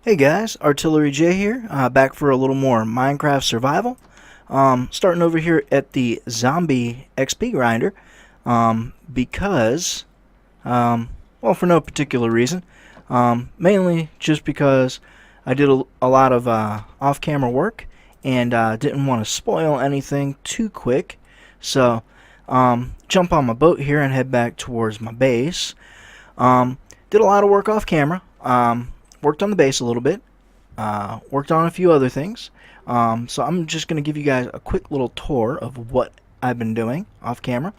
Hey guys, Artillery J here, back for a little more Minecraft survival. Starting over here at the zombie XP grinder, because, well, for no particular reason. Mainly just because I did a lot of off-camera work and didn't want to spoil anything too quick. So, jump on my boat here and head back towards my base. Did a lot of work off camera. Worked on the base a little bit. Worked on a few other things. So I'm just going to give you guys a quick little tour of what I've been doing off camera.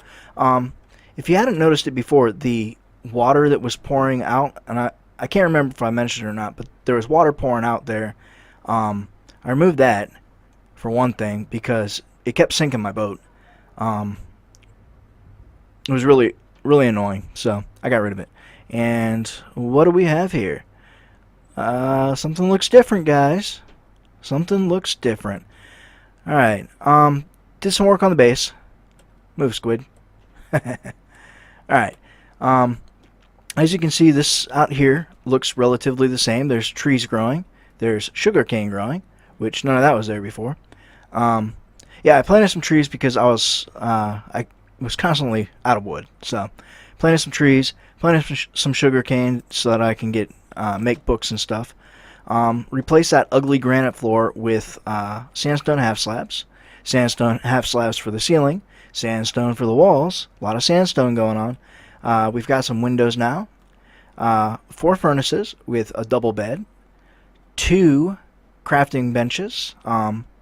If you hadn't noticed it before, the water that was pouring out, and I can't remember if I mentioned it or not, but there was water pouring out there. I removed that for one thing because it kept sinking my boat. It was really annoying, so I got rid of it. And what do we have here? Something looks different, guys. Something looks different. Alright, did some work on the base. Move, squid. Alright, as you can see, this out here looks relatively the same. There's trees growing. There's sugarcane growing, which none of that was there before. Yeah, I planted some trees because I was constantly out of wood. So, planted some trees, planted some sugarcane so that I can make books and stuff. Replace that ugly granite floor with sandstone half slabs. Sandstone half slabs for the ceiling. Sandstone for the walls. A lot of sandstone going on. We've got some windows now. 4 furnaces with a double bed. 2 crafting benches.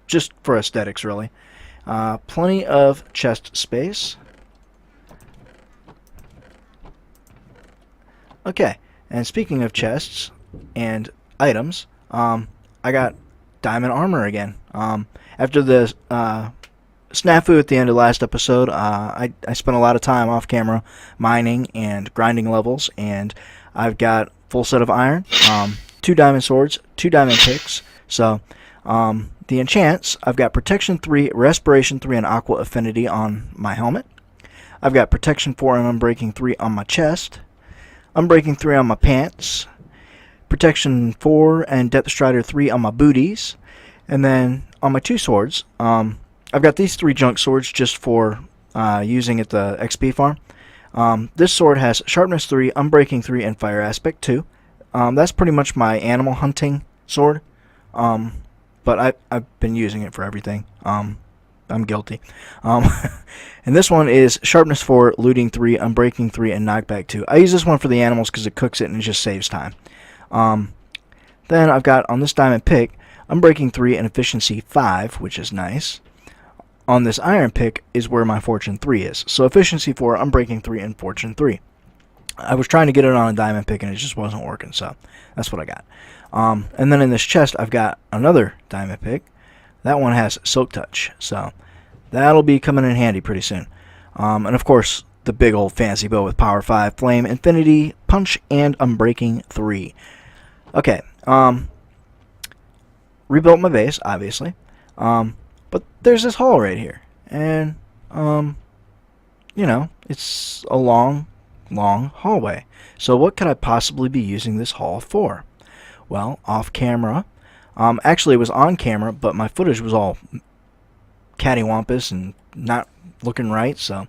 Just for aesthetics, really. Plenty of chest space. Okay, and speaking of chests and items, I got diamond armor again. After the snafu at the end of last episode, I spent a lot of time off camera mining and grinding levels, and I've got full set of iron, 2 diamond swords, 2 diamond picks. So the enchants, I've got protection 3, respiration 3, and aqua affinity on my helmet. I've got protection 4 and unbreaking 3 on my chest. Unbreaking 3 on my pants, Protection 4 and Depth Strider 3 on my booties, and then on my 2 swords, I've got these 3 junk swords just for using at the XP farm. This sword has Sharpness 3, Unbreaking 3, and Fire Aspect 2. That's pretty much my animal hunting sword, but I've been using it for everything. I'm guilty. And this one is Sharpness 4, Looting 3, Unbreaking 3, and Knockback 2. I use this one for the animals because it cooks it and it just saves time. Then I've got on this diamond pick, Unbreaking 3 and Efficiency 5, which is nice. On this iron pick is where my Fortune 3 is. So Efficiency 4, Unbreaking 3, and Fortune 3. I was trying to get it on a diamond pick and it just wasn't working, so that's what I got. And then in this chest I've got another diamond pick. That one has Silk Touch, so that'll be coming in handy pretty soon. And of course, the big old fancy bow with Power 5, Flame, Infinity, Punch, and Unbreaking 3. Okay, rebuilt my base, obviously. But there's this hall right here. And, you know, it's a long hallway. So what could I possibly be using this hall for? Well, off camera. Actually, it was on camera, but my footage was all cattywampus and not looking right, so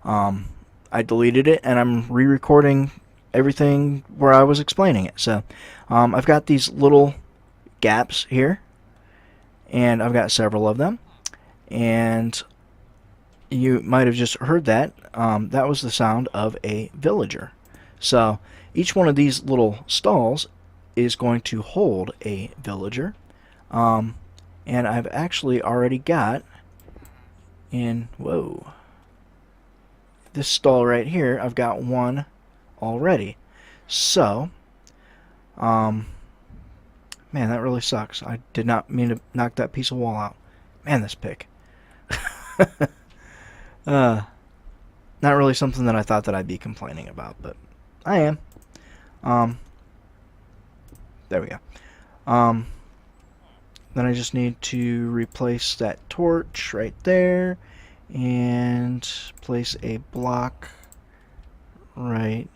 I deleted it, and I'm re-recording everything where I was explaining it. So I've got these little gaps here, and I've got several of them, and you might have just heard that. That was the sound of a villager. So each one of these little stalls is going to hold a villager, and I've actually already got in, whoa, this stall right here, I've got one already. So, man, that really sucks. I did not mean to knock that piece of wall out. Man, this pick. Not really something that I thought that I'd be complaining about, but I am. There we go. Then I just need to replace that torch right there and place a block right.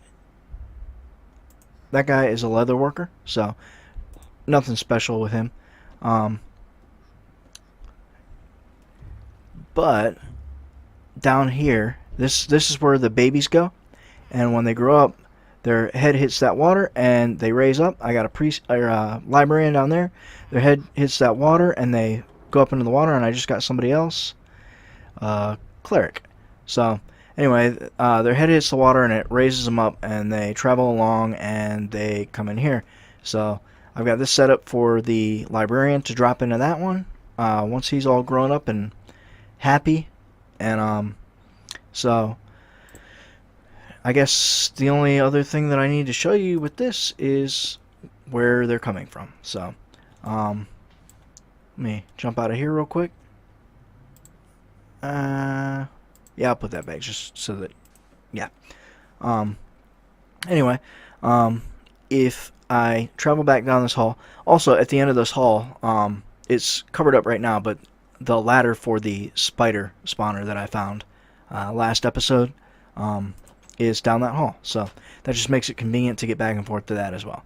That guy is a leather worker, so nothing special with him. But down here, this is where the babies go, and when they grow up, their head hits that water and they raise up. I got a librarian down there. Their head hits that water and they go up into the water, and I just got somebody else, cleric. So anyway, their head hits the water and it raises them up, and they travel along and they come in here. So I've got this set up for the librarian to drop into that one once he's all grown up and happy. And so I guess the only other thing that I need to show you with this is where they're coming from. So let me jump out of here real quick. Yeah, I'll put that back just so that, yeah. Anyway, if I travel back down this hall, also at the end of this hall, it's covered up right now, but the ladder for the spider spawner that I found last episode is down that hall. So that just makes it convenient to get back and forth to that as well.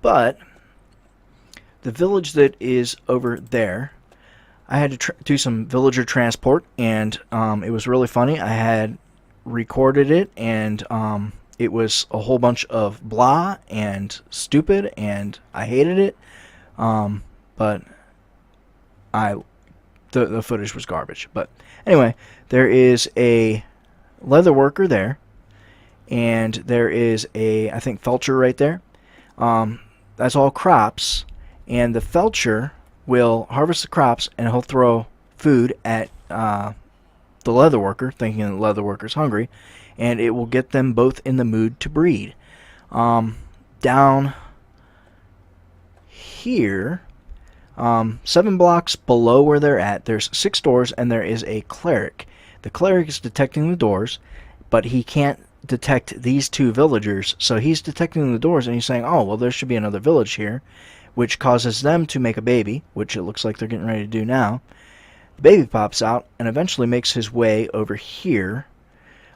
But the village that is over there, I had to do some villager transport, and it was really funny. I had recorded it, and it was a whole bunch of blah and stupid, and I hated it. But the footage was garbage. But anyway, there is a leather worker there, and there is a, I think, felcher right there. That's all crops, and the felcher will harvest the crops, and he'll throw food at the leather worker, thinking the leather worker's hungry, and it will get them both in the mood to breed. Down here, 7 blocks below where they're at, there's 6 doors, and there is a cleric. The cleric is detecting the doors, but he can't detect these 2 villagers, so he's detecting the doors, and he's saying, oh, well, there should be another village here, which causes them to make a baby, which it looks like they're getting ready to do now. The baby pops out and eventually makes his way over here.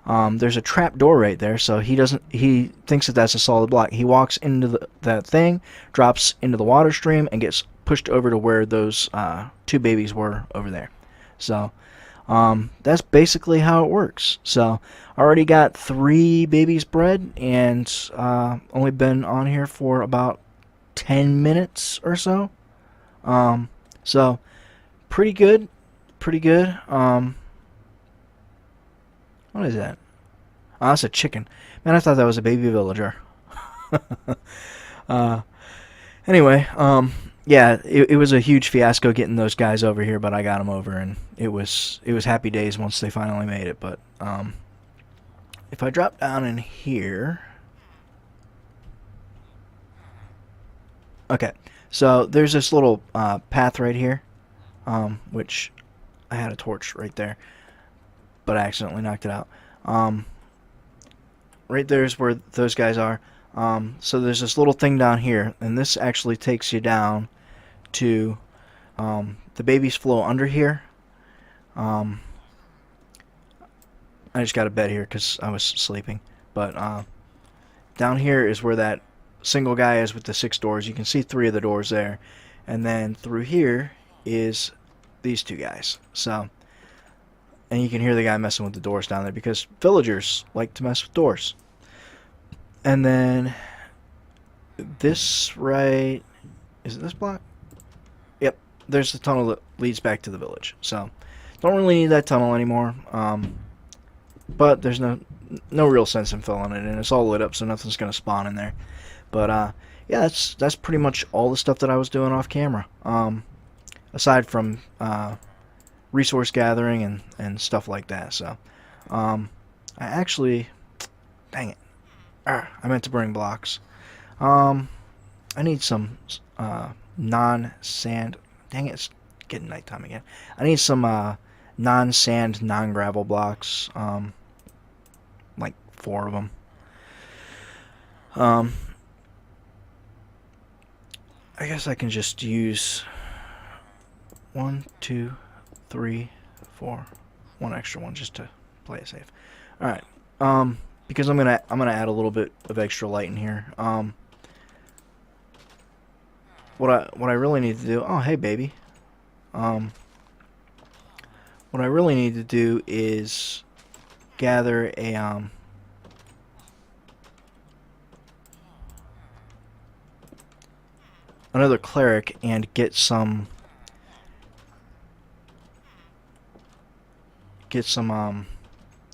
There's a trap door right there, so he thinks that that's a solid block. He walks into that thing, drops into the water stream, and gets pushed over to where those 2 babies were over there. So that's basically how it works. So I already got 3 babies bred, and only been on here for about 10 minutes or so. So pretty good. What is that? Oh, that's a chicken. Man, I thought that was a baby villager. Anyway, yeah, it was a huge fiasco getting those guys over here, but I got them over, and it was happy days once they finally made it. But if I drop down in here, okay, so there's this little path right here, which I had a torch right there, but I accidentally knocked it out. Right there is where those guys are. So there's this little thing down here, and this actually takes you down to the babies flow under here. I just got a bed here because I was sleeping, but down here is where that single guy is with the 6 doors. You can see 3 of the doors there, and then through here is these 2 guys. So, and you can hear the guy messing with the doors down there because villagers like to mess with doors. And then this right, is it this block? Yep, there's the tunnel that leads back to the village. So don't really need that tunnel anymore. But there's no real sense in filling it in. It's all lit up, so nothing's gonna spawn in there. But yeah, that's pretty much all the stuff that I was doing off camera. Aside from resource gathering and stuff like that. So I actually, dang it, I meant to bring blocks. I need some non-sand. Dang it, it's getting nighttime again. I need some non-sand, non-gravel blocks. Like 4 of them. I guess I can just use 1, 2, 3, 4, 1 extra one just to play it safe. All right. Because I'm gonna add a little bit of extra light in here. what I really need to do. Oh, hey, baby. Um, what I really need to do is gather a another cleric and get some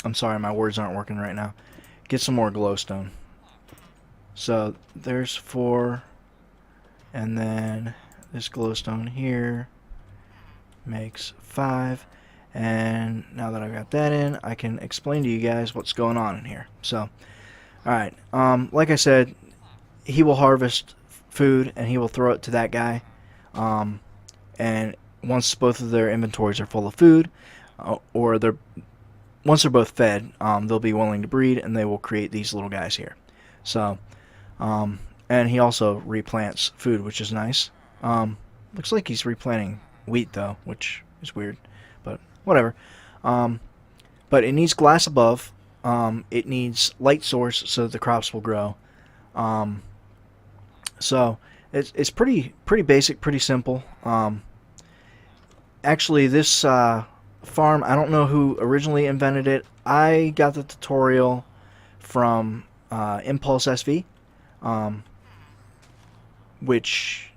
I'm sorry, my words aren't working right now. Get some more glowstone. So there's 4, and then this glowstone here makes 5. And now that I've got that in, I can explain to you guys what's going on in here. So, alright, like I said, he will harvest food and he will throw it to that guy. And once both of their inventories are full of food, or once they're both fed, they'll be willing to breed and they will create these little guys here. So, and he also replants food, which is nice. Looks like he's replanting wheat though, which is weird, but whatever. But it needs glass above. It needs light source so that the crops will grow. So it's pretty basic, pretty simple. Actually, this farm, I don't know who originally invented it. I got the tutorial from impulseSV, which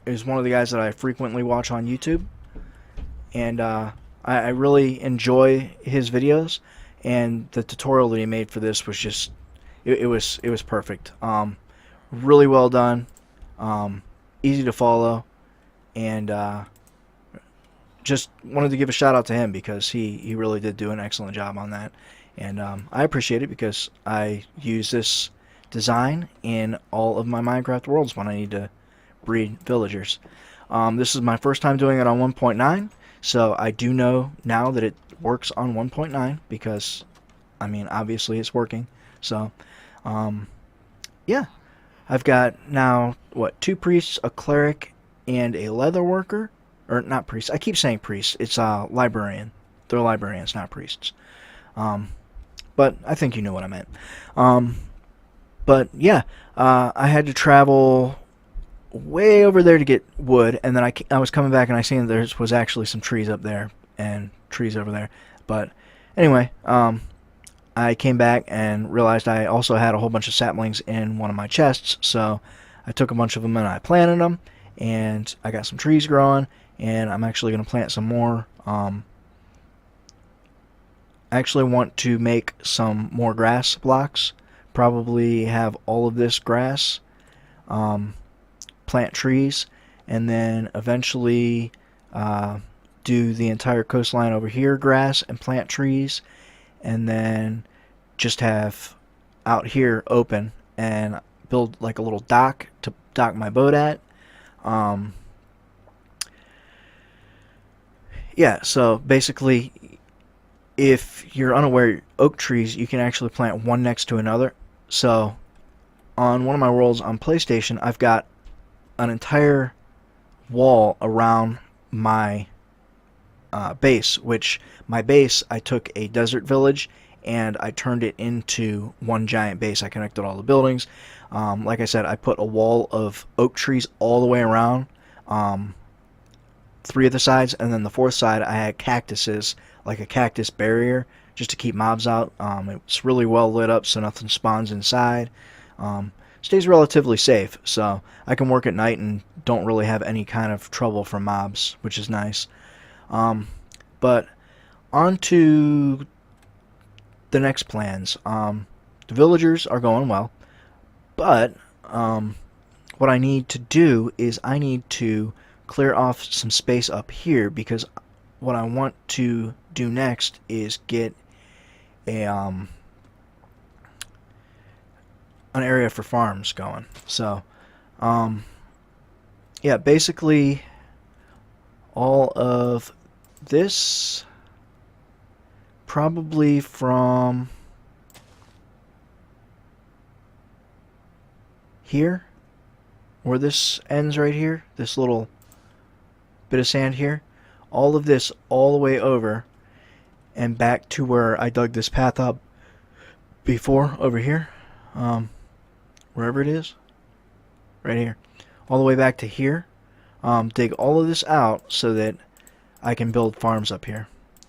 is one of the guys that I frequently watch on YouTube, and I really enjoy his videos. And the tutorial that he made for this was just it was perfect. Really well done, easy to follow, and just wanted to give a shout out to him because he really did do an excellent job on that. And I appreciate it because I use this design in all of my Minecraft worlds when I need to breed villagers. This is my first time doing it on 1.9, so I do know now that it works on 1.9 because, I mean, obviously it's working. So, yeah. I've got now, 2 priests, a cleric, and a leather worker. Or, not priests. I keep saying priests. It's librarian. They're librarians, not priests. But I think you know what I meant. But, yeah. I had to travel way over there to get wood, and then I was coming back and I seen there was actually some trees up there and trees over there. But, anyway, I came back and realized I also had a whole bunch of saplings in one of my chests, so I took a bunch of them and I planted them, and I got some trees growing, and I'm actually going to plant some more. I actually want to make some more grass blocks, probably have all of this grass, plant trees, and then eventually do the entire coastline over here grass and plant trees, and then just have out here open and build like a little dock to dock my boat at. Yeah, so basically, if you're unaware, oak trees, you can actually plant one next to another. So on one of my worlds on PlayStation, I've got an entire wall around my base, which my base, I took a desert village and I turned it into one giant base. I connected all the buildings. Like I said, I put a wall of oak trees all the way around 3 of the sides, and then the 4th side I had cactuses, like a cactus barrier, just to keep mobs out. It's really well lit up so nothing spawns inside. Stays relatively safe, so I can work at night and don't really have any kind of trouble from mobs, which is nice. But on to the next plans. The villagers are going well, but what I need to do is I need to clear off some space up here, because what I want to do next is get a an area for farms going. So yeah, basically all of this, probably from here, where this ends right here, this little bit of sand here, all of this all the way over and back to where I dug this path up before, over here, wherever it is, right here, all the way back to here, dig all of this out so that I can build farms up here.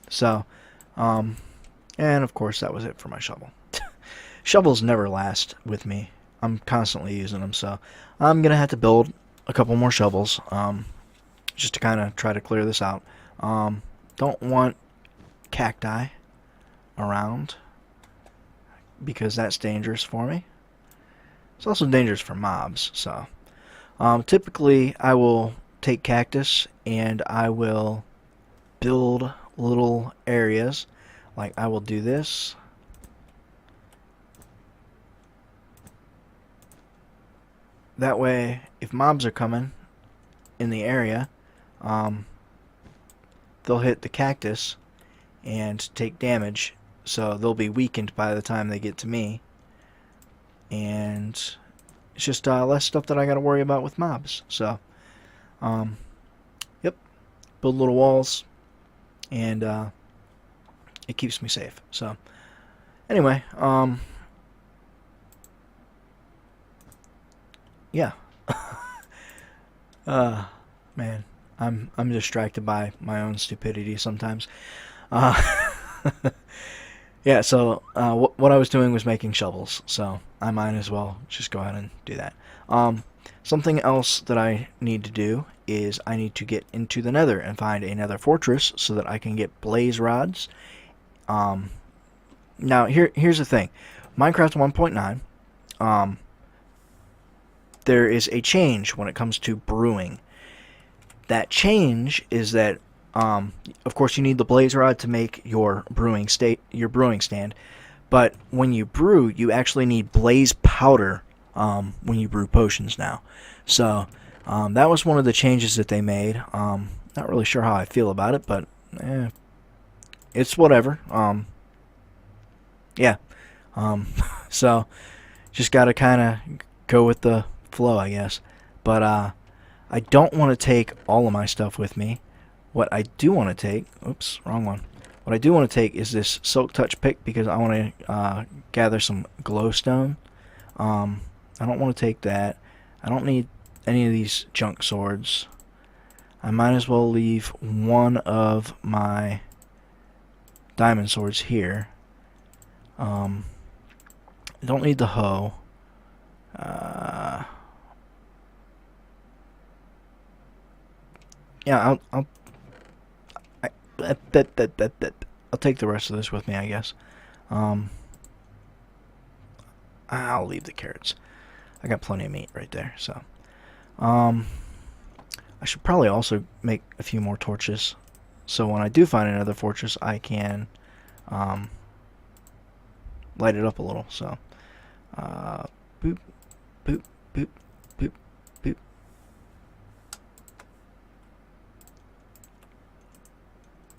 So, and of course that was it for my shovel. Shovels never last with me. I'm constantly using them, so I'm gonna have to build a couple more shovels, just to kind of try to clear this out. Don't want cacti around because that's dangerous for me. It's also dangerous for mobs. So typically I will take cactus and I will build little areas. Like I will do this. That way, if mobs are coming in the area, they'll hit the cactus and take damage, so they'll be weakened by the time they get to me. And it's just less stuff that I got to worry about with mobs. So, yep, build little walls, and it keeps me safe. So, anyway, yeah. Man, I'm distracted by my own stupidity sometimes. Yeah, so what I was doing was making shovels, so I might as well just go ahead and do that. Something else that I need to do is I need to get into the nether and find a nether fortress so that I can get blaze rods. Now, here's the thing. Minecraft 1.9, there is a change when it comes to brewing. That change is that, of course, you need the blaze rod to make your brewing stand. But when you brew, you actually need blaze powder when you brew potions now. So that was one of the changes that they made. Not really sure how I feel about it, but it's whatever. Yeah. So just gotta kind of go with the flow, I guess. But I don't want to take all of my stuff with me. What I do want to take, oops, wrong one. What I do want to take is this Silk Touch pick because I want to gather some glowstone. I don't want to take that. I don't need any of these junk swords. I might as well leave one of my diamond swords here. I don't need the hoe. Yeah, I'll take the rest of this with me, I guess. I'll leave the carrots. I got plenty of meat right there, so. I should probably also make a few more torches, so when I do find another fortress, I can light it up a little. So, boop, boop, boop, boop, boop.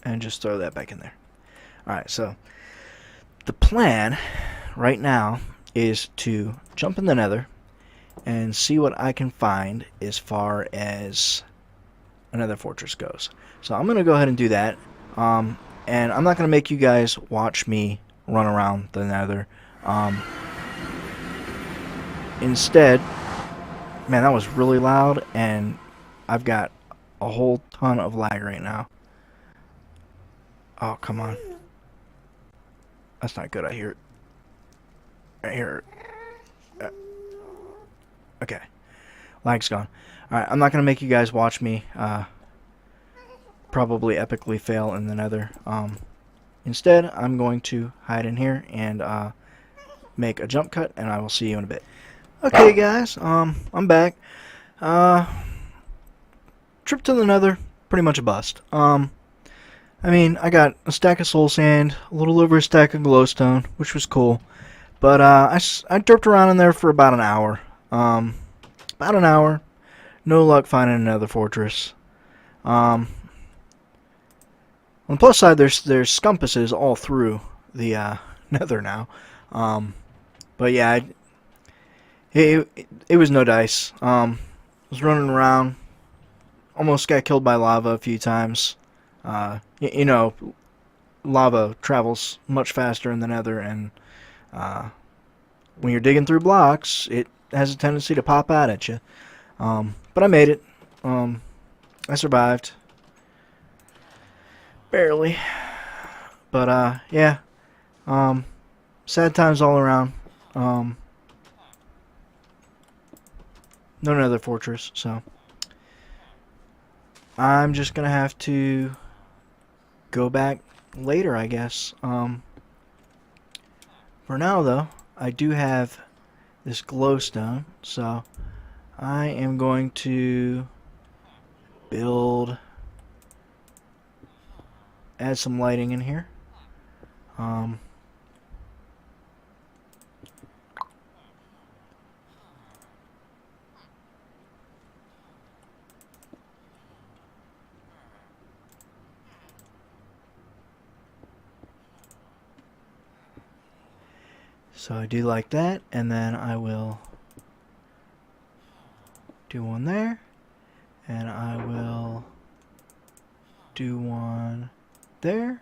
And just throw that back in there. Alright, so the plan right now is to jump in the nether and see what I can find as far as another fortress goes. So I'm going to go ahead and do that. And I'm not going to make you guys watch me run around the nether. Instead, man, that was really loud, and I've got a whole ton of lag right now. Oh, come on. That's not good. I hear it. I hear it. Okay. Lag's gone. Alright, I'm not going to make you guys watch me probably epically fail in the nether. Instead, I'm going to hide in here and make a jump cut, and I will see you in a bit. Okay, guys. I'm back. Trip to the nether, pretty much a bust. I mean, I got a stack of soul sand, a little over a stack of glowstone, which was cool. But I derped around in there for about an hour. No luck finding another fortress. On the plus side, there's scumpusses all through the nether now. But yeah, it was no dice. Was running around, almost got killed by lava a few times. You know, lava travels much faster in the nether, and when you're digging through blocks, it has a tendency to pop out at you. But I made it. I survived. Barely. But, yeah. Sad times all around. No nether fortress, so I'm just gonna have to go back later, I guess. For now, though, I do have this glowstone, so I am going to add some lighting in here. So I do like that, and then I will do one there, and I will do one there.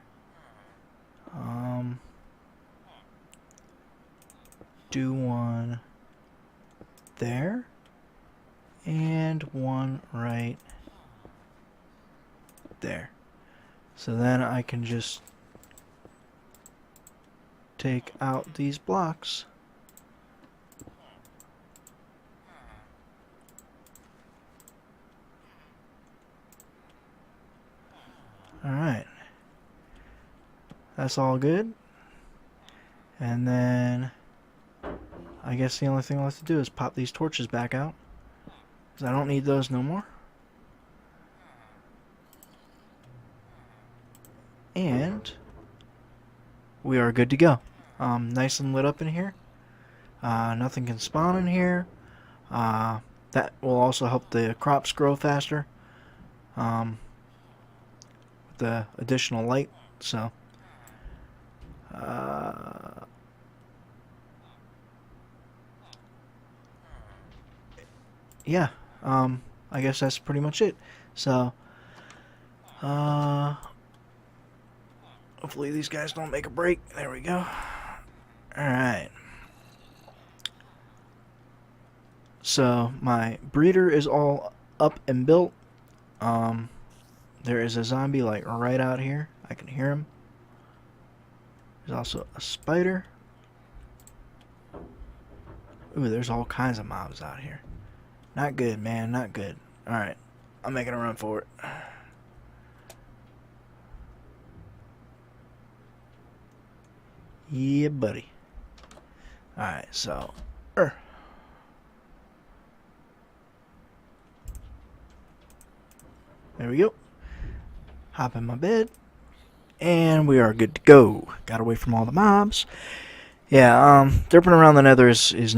Do one there, and one right there. So then I can just take out these blocks. Alright. That's all good. And then I guess the only thing left to do is pop these torches back out, because I don't need those no more. And we are good to go. Nice and lit up in here. Nothing can spawn in here. That will also help the crops grow faster. With the additional light. So, yeah. I guess that's pretty much it. So, hopefully these guys don't make a break. There we go. Alright. So, my breeder is all up and built. There is a zombie like right out here. I can hear him. There's also a spider. Ooh, there's all kinds of mobs out here. Not good, man. Not good. Alright. I'm making a run for it. Yeah, buddy. Alright, so... There we go. Hop in my bed. And we are good to go. Got away from all the mobs. Yeah, derping around the nether is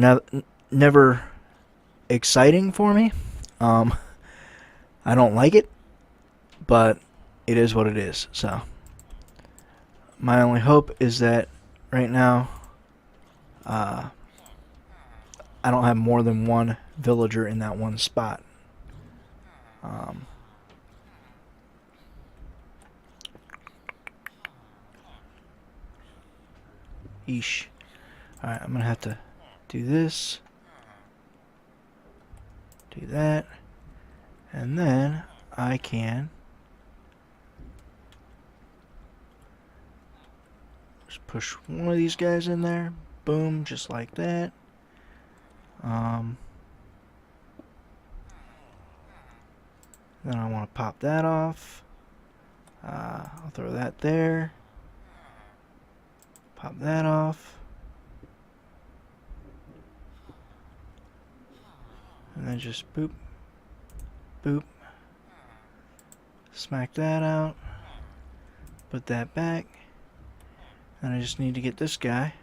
never exciting for me. I don't like it, but it is what it is. So, my only hope is that right now, I don't have more than one villager in that one spot. Eesh. Alright, I'm gonna have to do this, do that, and then I can just push one of these guys in there. Boom, just like that. Then I want to pop that off. I'll throw that there. Pop that off. And then just boop, boop. Smack that out. Put that back. And I just need to get this guy.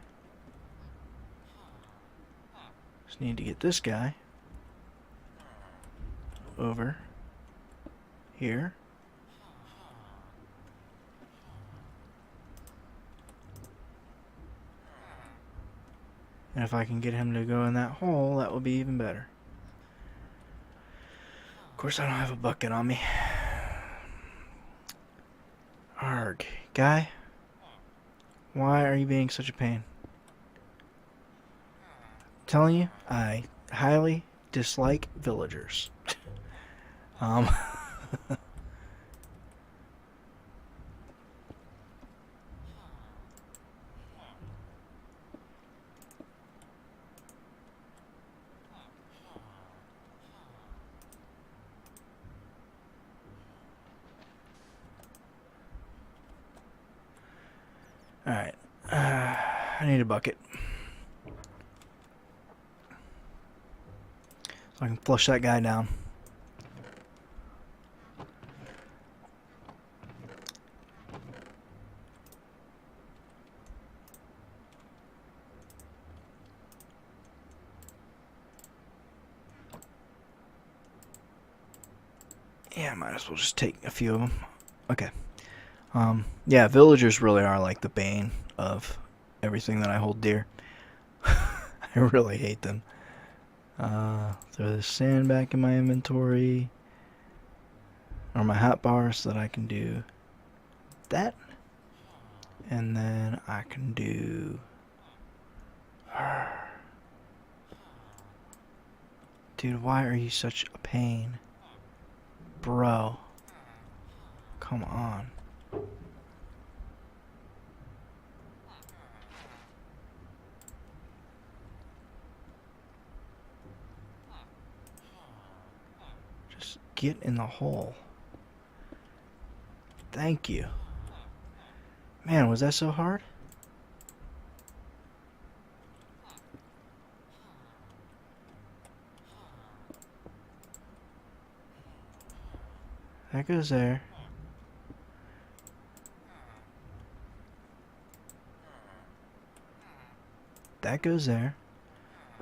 Just need to get this guy over here. And if I can get him to go in that hole, that will be even better. Of course, I don't have a bucket on me. Arg, guy. Why are you being such a pain? I'm telling you, I highly, dislike villagers. Um, Alright. I need a bucket. So I can flush that guy down. Yeah, I might as well just take a few of them. Okay. Yeah, villagers really are like the bane of everything that I hold dear. I really hate them. Throw the sand back in my inventory. Or my hotbar so that I can do that. And then I can do... Dude, why are you such a pain? Bro. Come on. Just get in the hole. Thank you. Man, was that so hard? That goes there. That goes there.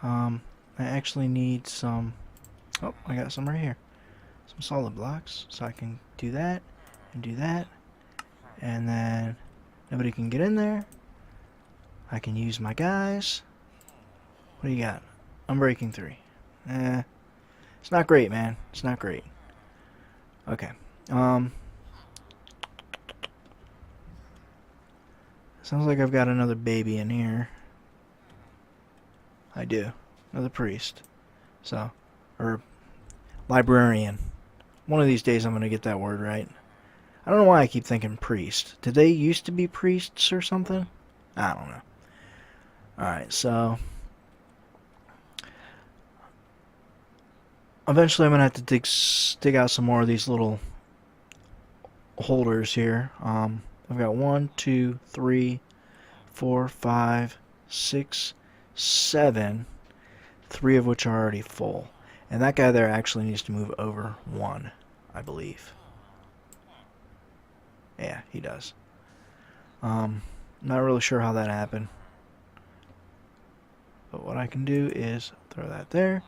I actually need some... Oh, I got some right here. Some solid blocks. So I can do that, and do that. And then nobody can get in there. I can use my guys. What do you got? Unbreaking 3. It's not great, man. It's not great. Okay. Sounds like I've got another baby in here. I do. Another priest. So, or librarian. One of these days I'm going to get that word right. I don't know why I keep thinking priest. Did they used to be priests or something? I don't know. Alright, so... Eventually I'm going to have to dig out some more of these little holders here. I've got 1, 2, 3, 4, 5, 6, 7, 3 of which are already full. And that guy there actually needs to move over 1, I believe. Yeah, he does. Not really sure how that happened. But what I can do is throw that there.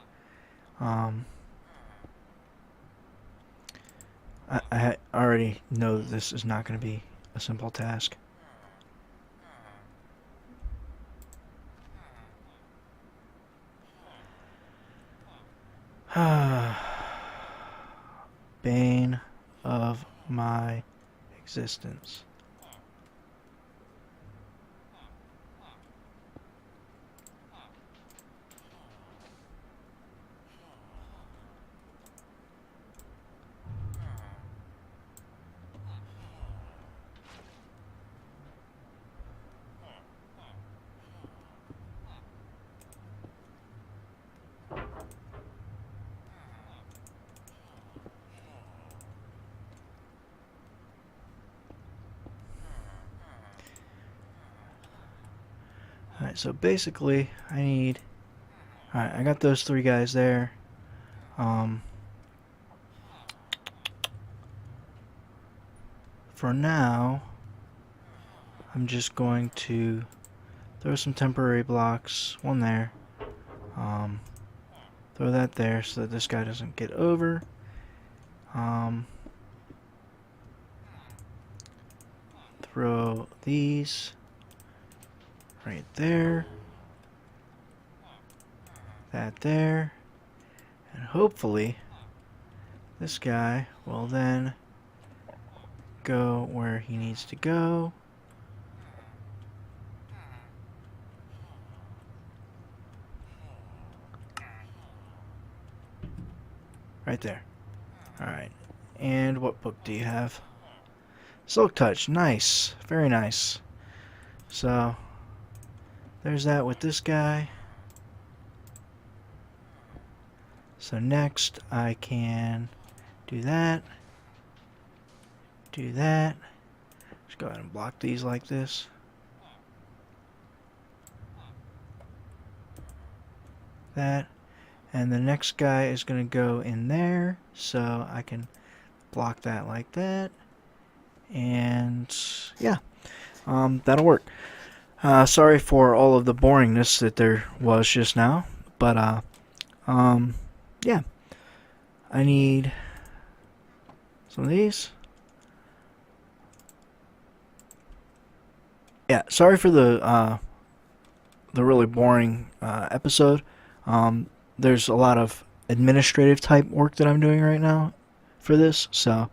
I already know that this is not going to be a simple task. Bane of my existence. Alright, so basically I need... Alright, I got those 3 guys there. For now, I'm just going to throw some temporary blocks. 1 there. Throw that there so that this guy doesn't get over. Throw these right there. That there. And hopefully this guy will then go where he needs to go. Right there. Alright. And what book do you have? Silk Touch. Nice. Very nice. So, there's that with this guy. So next I can do that. Do that. Just go ahead and block these like this. That. And the next guy is going to go in there. So I can block that like that. And yeah, that'll work. Sorry for all of the boringness that there was just now. But yeah. I need some of these. Yeah, sorry for the really boring episode. There's a lot of administrative type work that I'm doing right now for this, so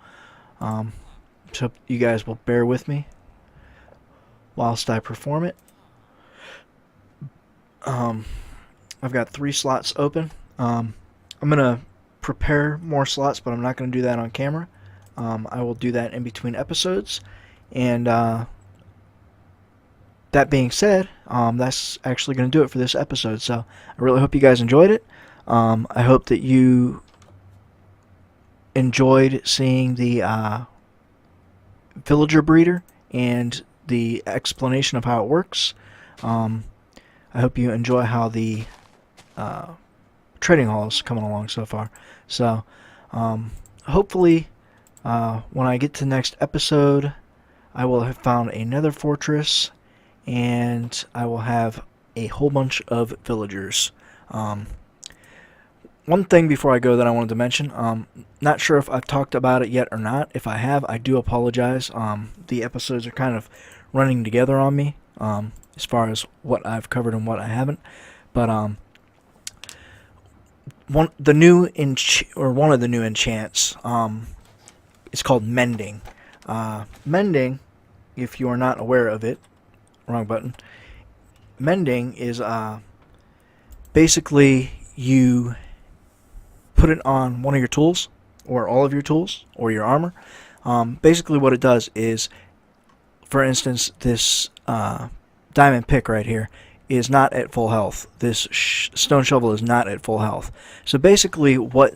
hope you guys will bear with me whilst I perform it. I've got 3 slots open. I'm gonna prepare more slots, but I'm not gonna do that on camera. I will do that in between episodes, and that being said, that's actually going to do it for this episode. So I really hope you guys enjoyed it. I hope that you enjoyed seeing the villager breeder and the explanation of how it works. I hope you enjoy how the trading hall is coming along so far. So hopefully when I get to the next episode, I will have found another fortress, and I will have a whole bunch of villagers. One thing before I go that I wanted to mention, not sure if I've talked about it yet or not. If I have, I do apologize. The episodes are kind of running together on me as far as what I've covered and what I haven't. But one of the new enchants is called mending. Mending, if you are not aware of it, wrong button. Mending is basically you put it on one of your tools, or all of your tools, or your armor. Basically what it does is, for instance, this diamond pick right here is not at full health. This stone shovel is not at full health. So basically what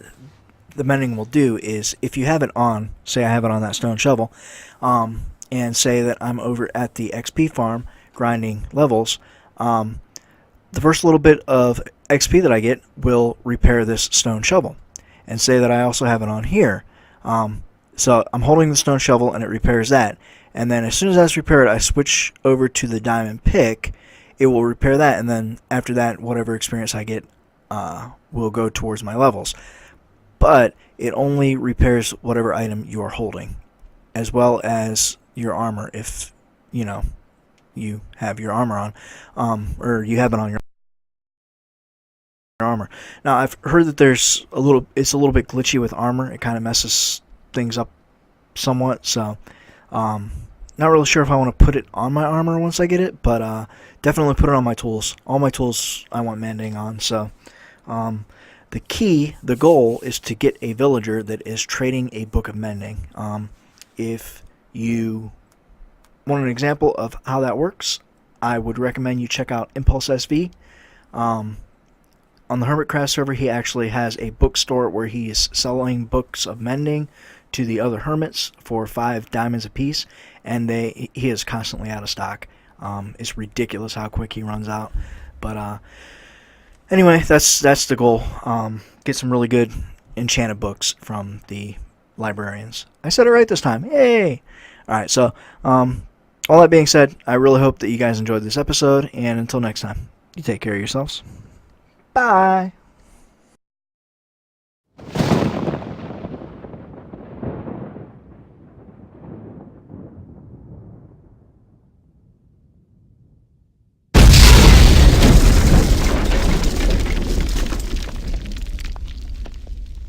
the mending will do is, if you have it on, say I have it on that stone shovel, and say that I'm over at the XP farm grinding levels, the first little bit of XP that I get will repair this stone shovel. And say that I also have it on here. So I'm holding the stone shovel and it repairs that. And then as soon as that's repaired, I switch over to the diamond pick. It will repair that, and then after that, whatever experience I get will go towards my levels. But it only repairs whatever item you are holding, as well as your armor, if you know you have your armor on, or you have it on your armor. Now I've heard that it's a little bit glitchy with armor. It kind of messes things up somewhat. So not really sure if I want to put it on my armor once I get it, but definitely put it on my tools. All my tools I want mending on. So the goal is to get a villager that is trading a book of mending. If you want an example of how that works, I would recommend you check out impulseSV. On the Hermitcraft server, he actually has a bookstore where he is selling books of mending to the other hermits for 5 diamonds apiece, and he is constantly out of stock. It's ridiculous how quick he runs out. But anyway, that's the goal. Get some really good enchanted books from the librarians. I said it right this time. Yay! Alright, so all that being said, I really hope that you guys enjoyed this episode, and until next time, you take care of yourselves. Bye!